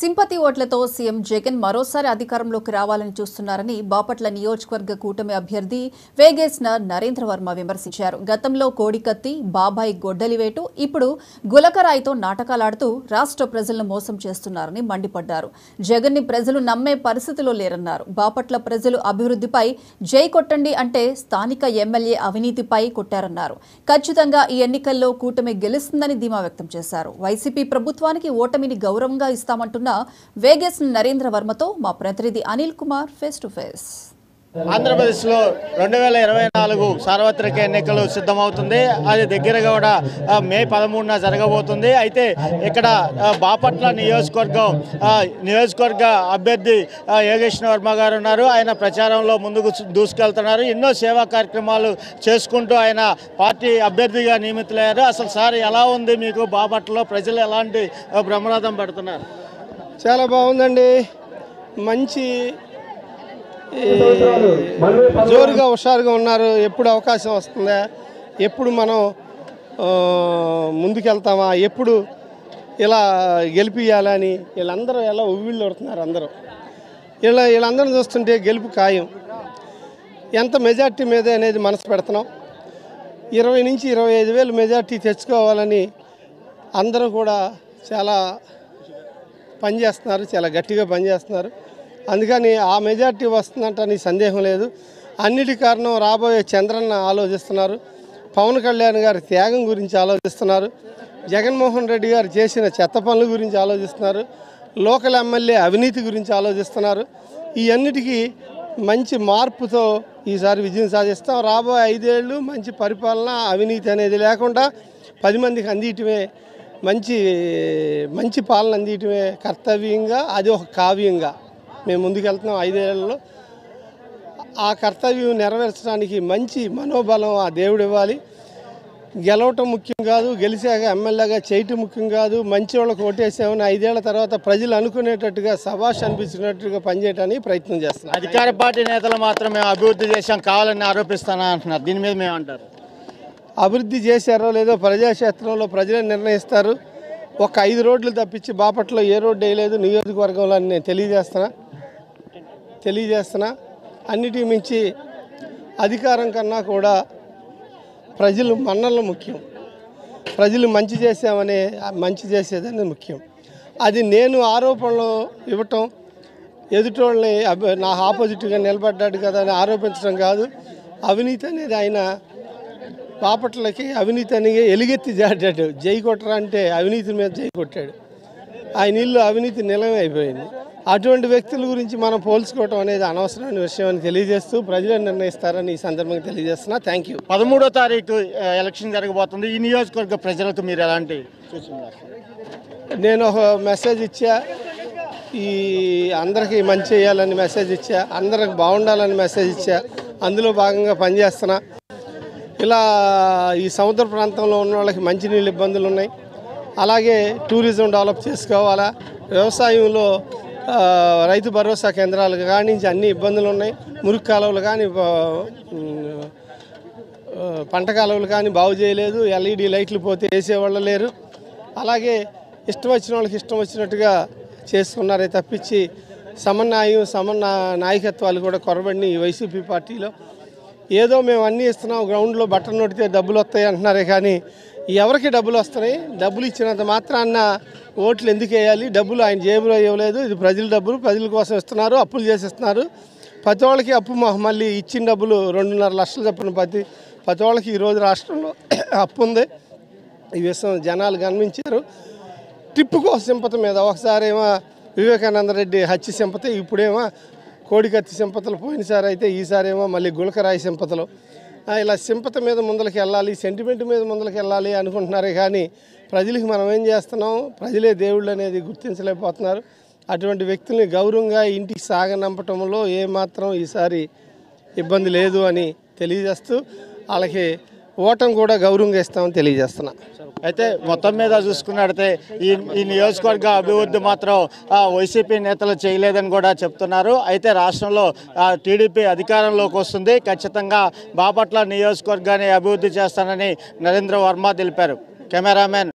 Sympathy ఓట్లతో CM Jagan మరోసారి అధికారంలోకి రావాలని చూస్తున్నారని బాపట్ల నియోజకవర్గ కూటమి అభ్యర్థి వేగేసిన నరేంద్ర వర్మ విమర్శించారు. గతంలో కోడికత్తి, బాబాయ్ గొడ్డలివేటు, ఇప్పుడు గులకరాయితో నాటకాలాడుతూ రాష్ట్ర ప్రజలను మోసం చేస్తున్నారని మండిపడ్డారు. జగన్ ని ప్రజలు నమ్మే పరిస్థితిలో లేరన్నారు. బాపట్ల ప్రజలు అభివృద్ధిపై జై కొట్టండి అంటే స్థానిక ఎమ్మెల్యే అవినీతిపై కొట్టారన్నారు. ఖచ్చితంగా ఈ ఎన్నికల్లో కూటమి గెలుస్తుందని ధీమా వ్యక్తం చేశారు. వైసీపీ ప్రభుత్వానికి ఓటమిని గౌరవంగా ఇస్తామంటున్న వేగేసిన నరేంద్ర వర్మతో మా ప్రతినిధి Anil Kumar face to face. ఆంధ్రప్రదేశ్లో 2024 సార్వత్రిక ఎన్నికలు సిద్ధమవుతుంది. అది దగ్గరగా కూడా మే 13న జరగబోతుంది. అయితే ఇక్కడ బాపట్ల నియోజకవర్గ అభ్యర్థి యోగేశ్వర వర్మ గారు ఉన్నారు. ఆయన ప్రచారంలో ముందుకు దూసుకెళ్తున్నారు. ఎన్నో సేవా కార్యక్రమాలు చేసుకుంటూ ఆయన పార్టీ అభ్యర్థిగా నియమితులయ్యారు. అసలు సార్ ఎలా ఉంది మీకు బాపట్లలో? ప్రజలు ఎలాంటి బ్రహ్మరథం పడుతున్నారు? చాలా బాగుందండి. మంచి జోరుగా హుషారుగా ఉన్నారు. ఎప్పుడు అవకాశం వస్తుందా, ఎప్పుడు మనం ముందుకెళ్తామా, ఎప్పుడు ఇలా గెలిపియాలని వీళ్ళందరూ ఎలా ఉవ్విళ్ళు పడుతున్నారు. వీళ్ళందరూ చూస్తుంటే గెలుపు ఖాయం. ఎంత మెజార్టీ మీద అనేది మనసు పెడుతున్నాం. 20 నుంచి 25 వేలు మెజార్టీ తెచ్చుకోవాలని అందరూ కూడా చాలా పనిచేస్తున్నారు, చాలా గట్టిగా పనిచేస్తున్నారు. అందుకని ఆ మెజార్టీ వస్తుందంటని సందేహం లేదు. అన్నిటి కారణం రాబోయే చంద్రన్న ఆలోచిస్తున్నారు. పవన్ కళ్యాణ్ గారి త్యాగం గురించి ఆలోచిస్తున్నారు. జగన్మోహన్ రెడ్డి గారు చేసిన చెత్త పనుల గురించి ఆలోచిస్తున్నారు. లోకల్ ఎమ్మెల్యే అవినీతి గురించి ఆలోచిస్తున్నారు. ఈ అన్నిటికీ మంచి మార్పుతో ఈసారి విజయం సాధిస్తాం. రాబోయే 5 ఏళ్ళు మంచి పరిపాలన, అవినీతి అనేది లేకుండా 10 మందికి అందియటమే మంచి పాలన అందియటమే కర్తవ్యంగా, అది ఒక కావ్యంగా మేము ముందుకెళ్తున్నాం. 5 ఏళ్లలో ఆ కర్తవ్యం నెరవేర్చడానికి మంచి మనోబలం ఆ దేవుడు ఇవ్వాలి. గెలవటం ముఖ్యం కాదు, గెలిచాక ఎమ్మెల్యేగా చేయటం ముఖ్యం కాదు. మంచి వాళ్ళకి ఓటేసామని 5 ఏళ్ల తర్వాత ప్రజలు అనుకునేటట్టుగా సభాష్ అనిపించినట్టుగా పనిచేయడానికి ప్రయత్నం చేస్తున్నాం. అధికార పార్టీ నేతలు మాత్రం మేము అభివృద్ధి చేశాం కావాలని ఆరోపిస్తానా అంటున్నారు. దీని మీద మేమంటారు? అభివృద్ధి చేశారో లేదో ప్రజాక్షేత్రంలో ప్రజలే నిర్ణయిస్తారు. ఒక 5 రోడ్లు తప్పించి బాపట్లో ఏ రోడ్డు వేయలేదు నియోజకవర్గంలో అని నేను తెలియజేస్తున్నా. అన్నిటికి మించి అధికారం కన్నా కూడా ప్రజలు మన్ననలు ముఖ్యం. ప్రజలు మంచి చేసేదని ముఖ్యం. అది నేను ఆరోపణలు ఇవ్వటం, ఎదుటోళ్ళని నా ఆపోజిట్గా నిలబడ్డాడు కదా అని ఆరోపించడం కాదు. అవినీతి అనేది ఆయన బాపట్లకి అవినీతి అని ఎలుగెత్తి జాడాడు. జై కొట్టరా అంటే అవినీతి మీద జై కొట్టాడు. ఆయన ఇల్లు అవినీతి నిలయం అయిపోయింది. అటువంటి వ్యక్తుల గురించి మనం పోల్చుకోవటం అనేది అనవసరమైన విషయం అని తెలియజేస్తూ ప్రజలు నిర్ణయిస్తారని ఈ సందర్భంగా తెలియజేస్తున్నా. Thank you. 13వ తారీఖు ఎలక్షన్ జరగబోతుంది. ఈ నియోజకవర్గ ప్రజలకు మీరు ఎలాంటి సూచనలు? నేను ఒక మెసేజ్ ఇచ్చా, ఈ అందరికీ మంచి చేయాలని మెసేజ్ ఇచ్చా, అందరికి బాగుండాలని మెసేజ్ ఇచ్చా. అందులో భాగంగా పనిచేస్తున్నా. ఇలా ఈ సముద్ర ప్రాంతంలో ఉన్న వాళ్ళకి మంచినీళ్ళు ఇబ్బందులు ఉన్నాయి. అలాగే టూరిజం డెవలప్ చేసుకోవాలా. వ్యవసాయంలో రైతు భరోసా కేంద్రాలు కానించి అన్ని ఇబ్బందులు ఉన్నాయి. మురికి కాలువలు కానీ, పంట కాలువలు కానీ బాగు చేయలేదు. ఎల్ఈడి లైట్లు పోతే వేసేవాళ్ళు లేరు. అలాగే ఇష్టం వచ్చిన వాళ్ళకి ఇష్టం వచ్చినట్టుగా చేసుకున్నారే తప్పించి నాయకత్వాలు కూడా కొరబడిని ఈ వైసీపీ పార్టీలో. ఏదో మేము అన్నీ ఇస్తున్నాం, గ్రౌండ్లో బట్టలు నొడితే డబ్బులు వస్తాయి అంటున్నారే కానీ ఎవరికి డబ్బులు వస్తున్నాయి? డబ్బులు ఇచ్చినంత మాత్రాన్న ఓట్లు ఎందుకు వేయాలి? డబ్బులు ఆయన జేబులో ఇవ్వలేదు. ఇది ప్రజల డబ్బులు, ప్రజల కోసం ఇస్తున్నారు. అప్పులు చేసిస్తున్నారు. ప్రతి వాళ్ళకి అప్పు మళ్ళీ ఇచ్చిన డబ్బులు 2.5 లక్షలు చెప్పిన ప్రతి వాళ్ళకి ఈరోజు రాష్ట్రంలో అప్పు ఉంది. ఈ విషయం జనాలు గమనించారు. ట్రిప్పు కోసం సింపతి మీద ఒకసారి ఏమో వివేకానంద రెడ్డి హత్య సింపతి, ఇప్పుడేమో కోడికత్తి సింపతులు. పోయినసారి అయితే ఈసారేమో మళ్ళీ గులకరాయి సింపతులు. ఇలా సింపతి మీద ముందరికి వెళ్ళాలి, సెంటిమెంట్ మీద ముందరికి వెళ్ళాలి అనుకుంటున్నారే కానీ ప్రజలకి మనం ఏం చేస్తున్నాం? ప్రజలే దేవుళ్ళు అనేది గుర్తించలేకపోతున్నారు. అటువంటి వ్యక్తుల్ని గౌరవంగా ఇంటికి సాగనంపటంలో ఏమాత్రం ఈసారి ఇబ్బంది లేదు అని తెలియజేస్తూ వాళ్ళకి ఓటం కూడా గౌరవంగా ఇస్తామని తెలియజేస్తున్నా. అయితే మొత్తం మీద చూసుకున్నట్లయితే ఈ నియోజకవర్గ అభివృద్ధి మాత్రం వైసీపీ నేతలు చేయలేదని కూడా చెప్తున్నారు. అయితే రాష్ట్రంలో టీడీపీ అధికారంలోకి వస్తుంది, ఖచ్చితంగా బాపట్ల నియోజకవర్గాన్ని అభివృద్ధి చేస్తానని నరేంద్ర వర్మ తెలిపారు. కెమెరామెన్